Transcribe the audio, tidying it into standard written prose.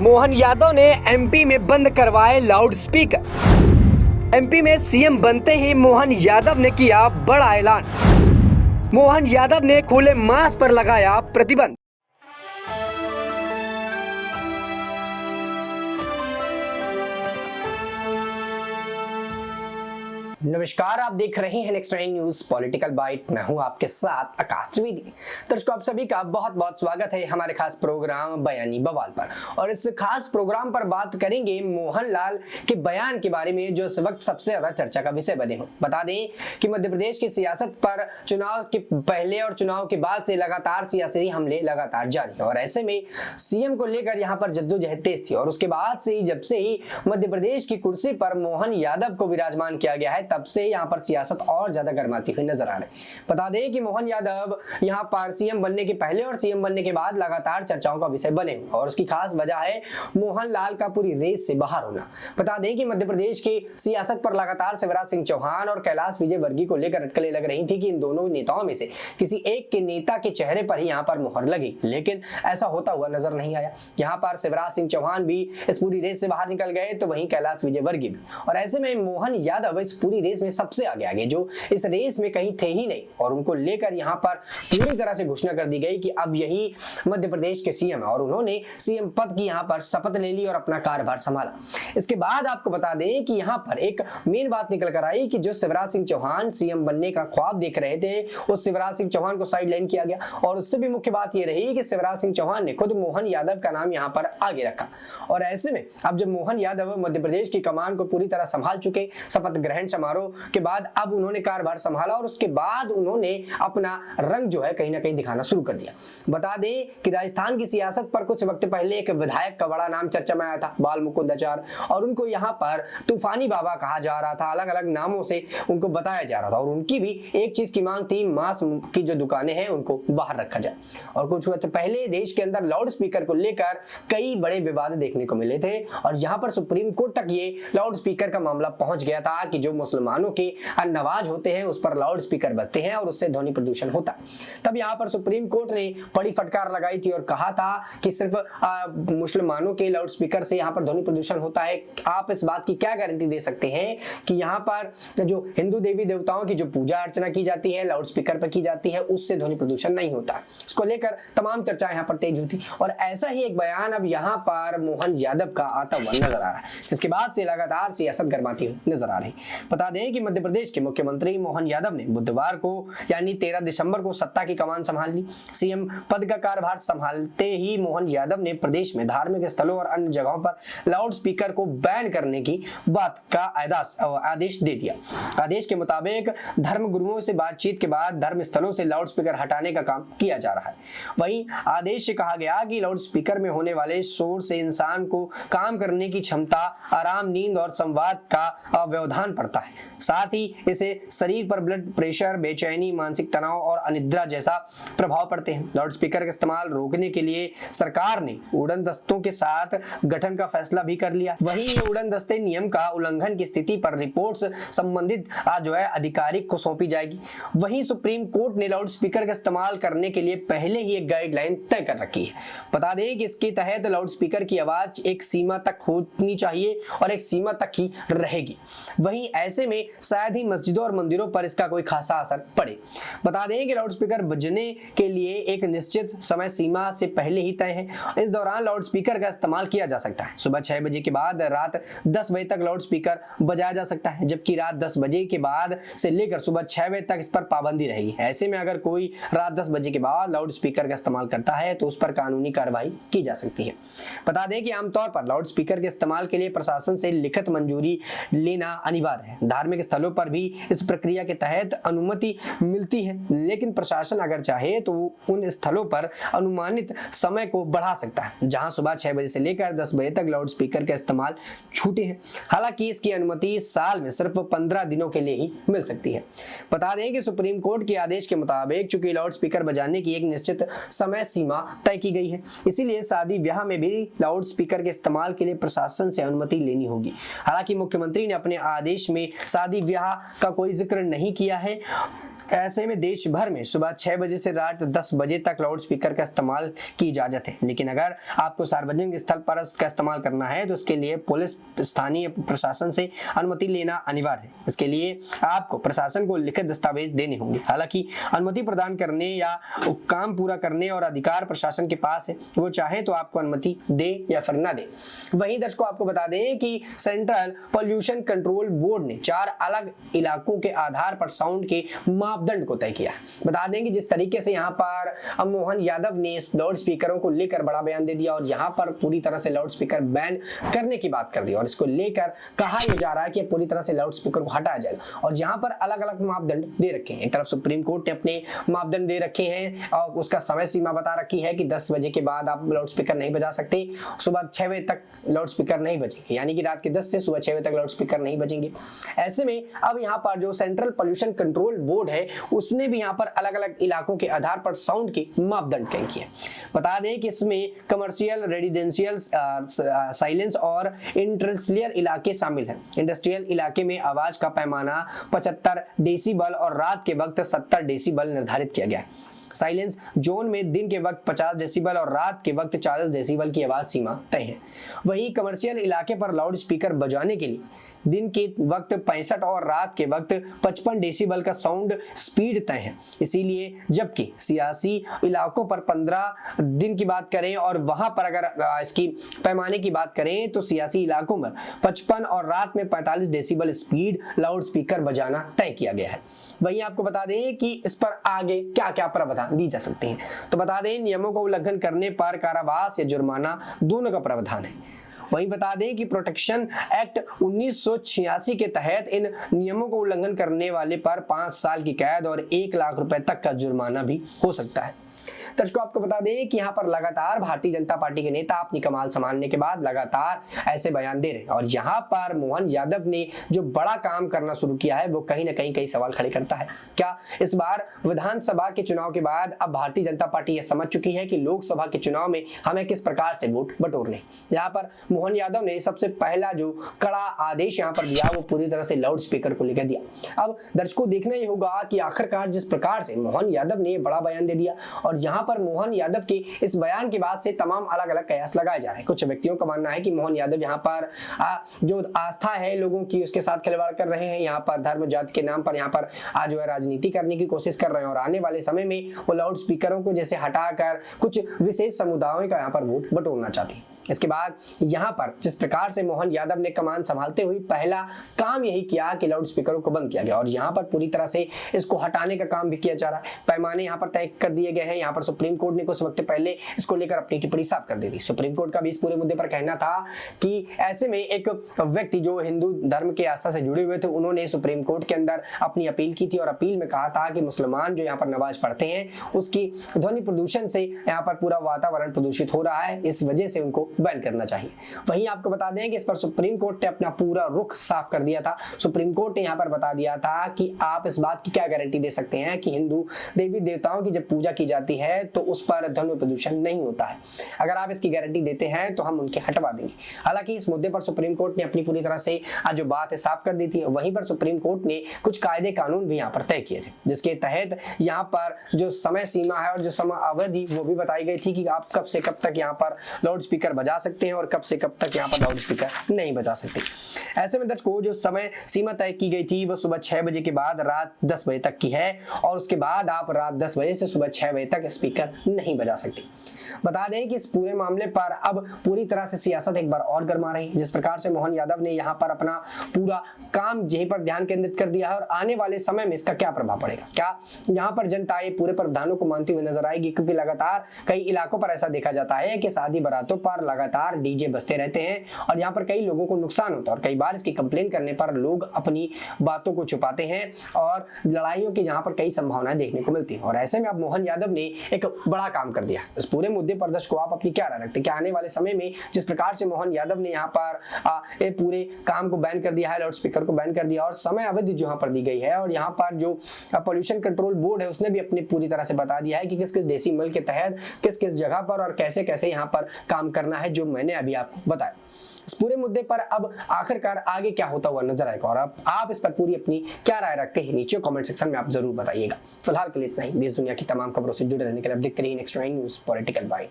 मोहन यादव ने एमपी में बंद करवाए लाउड स्पीकर। एमपी में सीएम बनते ही मोहन यादव ने किया बड़ा ऐलान। मोहन यादव ने खुले मांस पर लगाया प्रतिबंध। नमस्कार, आप देख रहे हैं नेक्स्ट 9 न्यूज पॉलिटिकल बाइट। मैं हूं आपके साथ आकाश त्रिवेदी। दर्शकों, आप सभी का बहुत बहुत स्वागत है हमारे खास प्रोग्राम बयानी बवाल पर। और इस खास प्रोग्राम पर बात करेंगे मोहनलाल के बयान के बारे में, जो इस वक्त सबसे ज्यादा चर्चा का विषय बने हुए। बता दें कि मध्य प्रदेश की सियासत पर चुनाव के पहले और चुनाव के बाद से लगातार सियासी हमले लगातार जारी है। और ऐसे में सीएम को लेकर यहाँ पर जद्दोजहद तेज थी। और उसके बाद से ही, जब से ही मध्य प्रदेश की कुर्सी पर मोहन यादव को विराजमान किया गया है, तब से यहाँ पर सियासत और ज्यादा गर्माती हुई नजर आ रही। बता दें कि मोहन यादव यहाँ पर सीएम बनने के पहले और सीएम बनने के बाद लगातार चर्चाओं का विषय बने। और उसकी खास वजह है मोहनलाल का पूरी रेस से बाहर होना। बता दें कि मध्य प्रदेश की सियासत पर लगातार शिवराज सिंह चौहान और कैलाश विजयवर्गीय को लेकर अटकलें लग रही थी कि इन दोनों नेताओं में से किसी एक के नेता के चेहरे पर ही यहाँ पर मुहर लगी, लेकिन ऐसा होता हुआ नजर नहीं आया। यहाँ पर शिवराज सिंह चौहान भी इस पूरी रेस से बाहर निकल गए, तो वहीं कैलाश विजयवर्गीय भी। और ऐसे में मोहन यादव इस पूरी रेस में सबसे आगे जो इस रेस में कहीं थे ही नहीं। और उनको लेकर यहां पर पूरी तरह से घोषणा कर दी गई कि अब यही मध्य प्रदेश के सीएम है। और उन्होंने सीएम पद की यहां पर शपथ ले ली और अपना कार्यभार संभाला। इसके बाद आपको बता दें कि यहां पर एक मेन बात निकल कर आई कि जो शिवराज सिंह चौहान सीएम बनने का ख्वाब देख रहे थे, उस शिवराज सिंह चौहान को साइडलाइन किया गया। और उससे भी मुख्य बात यह रही कि शिवराज सिंह चौहान ने खुद मोहन यादव का नाम यहां पर आगे रखा। और ऐसे में अब जब मोहन यादव मध्य प्रदेश की कमान को पूरी तरह संभाल चुके, शपथ ग्रहण समारोह के बाद अब उन्होंने कार्यभार संभाला और उसके बाद उन्होंने अपना रंग जो है कहीं ना कहीं दिखाना शुरू कर दिया। बता दें कि राजस्थान की सियासत पर कुछ वक्त पहले एक विधायक का बड़ा नाम चर्चा में आया था, बाल मुकुंदाचार्य। और उनको यहाँ पर तूफानी बाबा कहा जा रहा था, अलग अलग नामों से उनको बताया जा रहा था। और उनकी भी एक चीज की मांग थी, मांस की जो दुकानें हैं उनको बाहर रखा जाए। और कुछ वक्त पहले देश के अंदर लाउड स्पीकर को लेकर कई बड़े विवाद देखने को मिले थे। और यहाँ पर सुप्रीम कोर्ट तक ये लाउड स्पीकर का मामला पहुंच गया था कि जो मुसलमानों के नवाज होते हैं उस पर लाउड स्पीकर बजते हैं और उससे ध्वनि प्रदूषण होता है। तब यहाँ पर सुप्रीम कोर्ट ने बड़ी फटकार लगाई थी और कहा था कि सिर्फ मुसलमानों के लाउड स्पीकर से यहाँ पर ध्वनि प्रदूषण होता है। आप इस बात की क्या गारंटी दे सकते हैं कि यहाँ पर जो हिंदू देवी देवताओं की जो पूजा अर्चना की जाती है, लाउड स्पीकर पर की जाती है, उससे ध्वनि प्रदूषण नहीं होता। इसको लेकर तमाम चर्चा यहाँ पर तेज हुई थी। और ऐसा ही एक बयान अब यहाँ पर मोहन यादव का आता हुआ नजर आ रहा है, जिसके बाद से लगातार सियासत गर्माती हुई नजर आ रही। बता दें कि मध्य प्रदेश के मुख्यमंत्री मोहन यादव ने बुधवार को यानी 13 दिसंबर को सत्ता की कमान संभाल ली। सीएम पद का कार्यभार संभालते ही मोहन यादव ने प्रदेश में धार्मिक स्थलों और अन्य जगहों पर लाउड स्पीकर को बैन करने की बात का आदेश दे दिया। आदेश के मुताबिक धर्म गुरुओं से बातचीत के बाद धर्म स्थलों से लाउड स्पीकर हटाने का काम किया जा रहा है। वहीं आदेश से कहा गया कि लाउड स्पीकर में होने वाले शोर से इंसान को काम करने की क्षमता, आराम, नींद और संवाद का व्यवधान पड़ता है। साथ ही इसे शरीर पर ब्लड प्रेशर, बेचैनी, मानसिक तनाव और अनिद्रा जैसा प्रभाव पड़ते हैं। लाउड स्पीकर का इस्तेमाल रोकने के लिए सरकार ने उड़न दस्तों के साथ गठन का फैसला भी कर लिया। वहीं ये उड़न दस्ते नियम का उल्लंघन की स्थिति पर रिपोर्ट्स संबंधित जो है अधिकारिक को सौंपी जाएगी। वहीं सुप्रीम कोर्ट ने लाउड स्पीकर का इस्तेमाल करने के लिए पहले ही एक गाइडलाइन तय कर रखी है। बता दें कि इसके तहत लाउड स्पीकर की आवाज एक सीमा तक होनी चाहिए और एक सीमा तक ही रहेगी। वहीं ऐसे में शायद ही मस्जिदों और मंदिरों पर इसका कोई खासा असर पड़े। बता दें कि लाउड स्पीकर बजने के लिए एक निश्चित समय सीमा से पहले ही तय है। इस दौरान लाउड स्पीकर का इस्तेमाल किया जा सकता है। सुबह 6 बजे के बाद रात 10 बजे तक लाउड स्पीकर बजाया जा सकता है, जबकि रात 10 बजे के बाद से लेकर सुबह 6 बजे तक इस पर पाबंदी रहेगी। ऐसे में अगर कोई रात 10 बजे के बाद लाउड स्पीकर का इस्तेमाल करता है तो उस पर कानूनी कार्रवाई की जा सकती है। बता दें कि आमतौर पर लाउड स्पीकर के इस्तेमाल के लिए प्रशासन से लिखित मंजूरी लेना अनिवार्य है। धार्मिक स्थलों पर भी इस प्रक्रिया के तहत अनुमति मिलती है, लेकिन प्रशासन अगर चाहे तो उन स्थलों पर अनुमानित समय को बढ़ा सकता है, जहां सुबह 6 बजे से लेकर 10 बजे तक लाउड स्पीकर का इस्तेमाल छूटे हैं। हालांकि इसकी अनुमति साल में सिर्फ 15 दिनों के लिए ही मिल सकती है। बता दें कि सुप्रीम कोर्ट के आदेश के मुताबिक चूंकि लाउड स्पीकर बजाने की एक निश्चित समय सीमा तय की गई है, इसीलिए शादी ब्याह में भी लाउड स्पीकर के इस्तेमाल के लिए प्रशासन से अनुमति लेनी होगी। हालांकि मुख्यमंत्री ने अपने आदेश में शादी ब्याह का कोई जिक्र नहीं किया है। ऐसे में देश भर में सुबह 6 बजे से रात 10 बजे तक लाउड स्पीकर का इस्तेमाल की इजाजत है, लेकिन अगर आपको सार्वजनिक स्थल पर इसका इस्तेमाल करना है तो उसके लिए पुलिस स्थानीय प्रशासन से अनुमति लेना अनिवार्य है। इसके लिए आपको प्रशासन को लिखित दस्तावेज देने होंगे। हालांकि अनुमति प्रदान करने या काम पूरा करने और अधिकार प्रशासन के पास है, वो चाहे तो आपको अनुमति दे या फिर ना दे। वहीं दर्शकों आपको बता दें कि सेंट्रल पॉल्यूशन कंट्रोल बोर्ड ने 4 अलग इलाकों के आधार पर साउंड के मापदंड को तय किया। बता दें कि जिस तरीके से यहाँ पर मोहन यादव ने लाउड स्पीकरों को लेकर बड़ा बयान दे दिया और यहाँ पर पूरी तरह से लाउड स्पीकर बैन करने की बात कर दी और इसको लेकर कहा यह जा रहा है कि पूरी तरह से लाउड स्पीकर को हटाया जाएगा और जहां पर अलग अलग मापदंड दे रखे हैं। एक तरफ सुप्रीम कोर्ट ने अपने मापदंड दे रखे हैं और उसका समय सीमा बता रखी है कि 10 बजे के बाद आप लाउड स्पीकर नहीं बजा सकते, सुबह 6 बजे तक लाउड स्पीकर नहीं बजेंगे, यानी कि रात के 10 से सुबह 6 बजे तक लाउड स्पीकर नहीं बजेंगे। ऐसे में अब यहाँ पर जो सेंट्रल पॉल्यूशन कंट्रोल बोर्ड है उसने भी यहाँ पर अलग अलग इलाकों के आधार पर साउंड के मापदंड तय किए। बता दें कि इसमें कमर्शियल, रेजिडेंशियल, साइलेंस और इंडस्ट्रियल इलाके शामिल हैं। इंडस्ट्रियल इलाके में आवाज का पैमाना 75 डेसिबल और रात के वक्त 70 डेसिबल निर्धारित किया गया है। साइलेंस जोन में दिन के वक्त 50 डेसिबल और रात के वक्त 40 डेसिबल की आवाज सीमा तय है। वहीं कमर्शियल इलाके पर लाउड स्पीकर बजाने के लिए दिन के वक्त 65 और रात के वक्त 55 डेसिबल का साउंड स्पीड तय है। इसीलिए जबकि सियासी इलाकों पर 15 दिन की बात करें और वहां पर अगर इसकी पैमाने की बात करें तो सियासी इलाकों में 55 और रात में 45 डेसिबल स्पीड लाउड स्पीकर बजाना तय किया गया है। वहीं आपको बता दें कि इस पर आगे क्या क्या प्रावधान दी जा सकते हैं। तो बता दें नियमों का उल्लंघन करने पर कारावास या जुर्माना दोनों का प्रावधान है। वहीं बता दें कि प्रोटेक्शन एक्ट 1986 के तहत इन नियमों को उल्लंघन करने वाले पर 5 साल की कैद और 1 लाख रुपए तक का जुर्माना भी हो सकता है। दर्शकों आपको बता दें कि यहाँ पर लगातार भारतीय जनता पार्टी के नेता अपनी कमान संभालने के बाद लगातार ऐसे बयान दे रहे हैं और यहाँ पर मोहन यादव ने जो बड़ा काम करना शुरू किया है वो कहीं ना कहीं कई सवाल खड़े करता है। क्या इस बार विधानसभा के चुनाव के बाद अब भारतीय जनता पार्टी यह समझ चुकी है कि लोकसभा के चुनाव में हमें किस प्रकार से वोट बटोरने? यहाँ पर मोहन यादव ने सबसे पहला जो कड़ा आदेश यहाँ पर दिया वो पूरी तरह से लाउड स्पीकर को लेकर दिया। अब दर्शकों देखना ही होगा कि आखिरकार जिस प्रकार से मोहन यादव ने बड़ा बयान दे दिया और यहाँ पर मोहन यादव के इस बयान के बाद से तमाम अलग अलग कयास लगाए जा रहे हैं। कुछ व्यक्तियों का मानना है कि मोहन यादव यहाँ पर जो आस्था है लोगों की उसके साथ खिलवाड़ कर रहे हैं, यहाँ पर धर्म जाति के नाम पर यहाँ पर जो है राजनीति करने की कोशिश कर रहे हैं और आने वाले समय में वो लाउड स्पीकरों को जैसे हटाकर कुछ विशेष समुदायों का यहाँ पर वोट बटोरना चाहते हैं। इसके बाद यहाँ पर जिस प्रकार से मोहन यादव ने कमान संभालते हुए पहला काम यही किया कि लाउड स्पीकरों को बंद किया गया और यहाँ पर पूरी तरह से इसको हटाने का काम भी किया जा रहा है। पैमाने यहाँ पर तय कर दिए गए हैं। यहाँ पर सुप्रीम कोर्ट ने कुछ वक्त पहले इसको लेकर अपनी टिप्पणी साफ कर दी थी। सुप्रीम कोर्ट का भी इस पूरे मुद्दे पर कहना था कि ऐसे में एक व्यक्ति जो हिंदू धर्म के आस्था से जुड़े हुए थे उन्होंने सुप्रीम कोर्ट के अंदर अपनी अपील की थी और अपील में कहा था कि मुसलमान जो यहाँ पर नमाज पढ़ते हैं उसकी ध्वनि प्रदूषण से यहाँ पर पूरा वातावरण प्रदूषित हो रहा है, इस वजह से उनको बैन करना चाहिए। वहीं आपको बता दें कि इस पर सुप्रीम कोर्ट ने अपना पूरा रुख साफ कर दिया था। सुप्रीम कोर्ट ने यहाँ पर बता दिया था कि आप इस बात की क्या गारंटी दे सकते हैं कि हिंदू देवी देवताओं की जब पूजा की जाती है तो उस पर ध्वनि प्रदूषण नहीं होता है। अगर आप इसकी गारंटी देते हैं तो हम उनके हटवा देंगे। हालांकि इस मुद्दे पर सुप्रीम कोर्ट ने अपनी पूरी तरह से जो बात है साफ कर दी थी। वहीं पर सुप्रीम कोर्ट ने कुछ कायदे कानून भी यहाँ पर तय किए थे जिसके तहत यहाँ पर जो समय सीमा है और जो समय अवधि वो भी बताई गई थी कि आप कब से कब तक यहाँ पर लाउड स्पीकर बजा सकते हैं और कब से कब तक यहाँ पर लाउड स्पीकर नहीं बजा सकते। ऐसे में दर्शकों जो समय सीमा तय की गई थी वो सुबह 6 बजे के बाद रात 10 बजे तक की है और उसके बाद आप रात 10 बजे से सुबह 6 बजे तक स्पीकर नहीं बजा सकते। बता दें कि इस पूरे मामले पर अब पूरी तरह से सियासत एक बार और गर्मा रही। जिस प्रकार से मोहन यादव ने यहाँ पर अपना पूरा काम यहीं पर ध्यान केंद्रित कर दिया है और आने वाले समय में इसका क्या प्रभाव पड़ेगा, क्या यहाँ पर जनता ये पूरे प्रावधानों को मानती हुई नजर आएगी? क्योंकि लगातार कई इलाकों पर ऐसा देखा जाता है कि शादी बारातों पर लगातार डीजे बजते रहते हैं और यहाँ पर कई लोगों को नुकसान होता है और कई बार इसकी कंप्लेन करने पर लोग अपनी बातों को छुपाते हैं और लड़ाइयों की यहाँ पर कई संभावनाएं देखने को मिलती हैं। और ऐसे में अब मोहन यादव ने एक बड़ा काम कर दिया। इस पूरे मुद्दे पर दर्शकों आप अपनी क्या राय रखते हैं? क्या आने वाले समय में जिस प्रकार से मोहन यादव ने यहाँ पर पूरे काम को बैन कर दिया है, लाउड स्पीकर को बैन कर दिया और समय अवधि जो यहाँ पर दी गई है और यहाँ पर जो पॉल्यूशन कंट्रोल बोर्ड है उसने भी अपनी पूरी तरह से बता दिया है कि किस किस डेसिबल के तहत किस किस जगह पर और कैसे कैसे यहाँ पर काम करना है जो मैंने अभी आपको बताया। इस पूरे मुद्दे पर अब आखिरकार आगे क्या होता हुआ नजर आएगा और आप इस पर पूरी अपनी क्या राय रखते हैं नीचे कमेंट सेक्शन में आप जरूर बताइएगा। फिलहाल के लिए इतना ही। देश दुनिया की तमाम खबरों से जुड़े रहने के लिए आप देखते रहिए नेक्स्ट न्यूज़ पॉलिटिकल बाइट।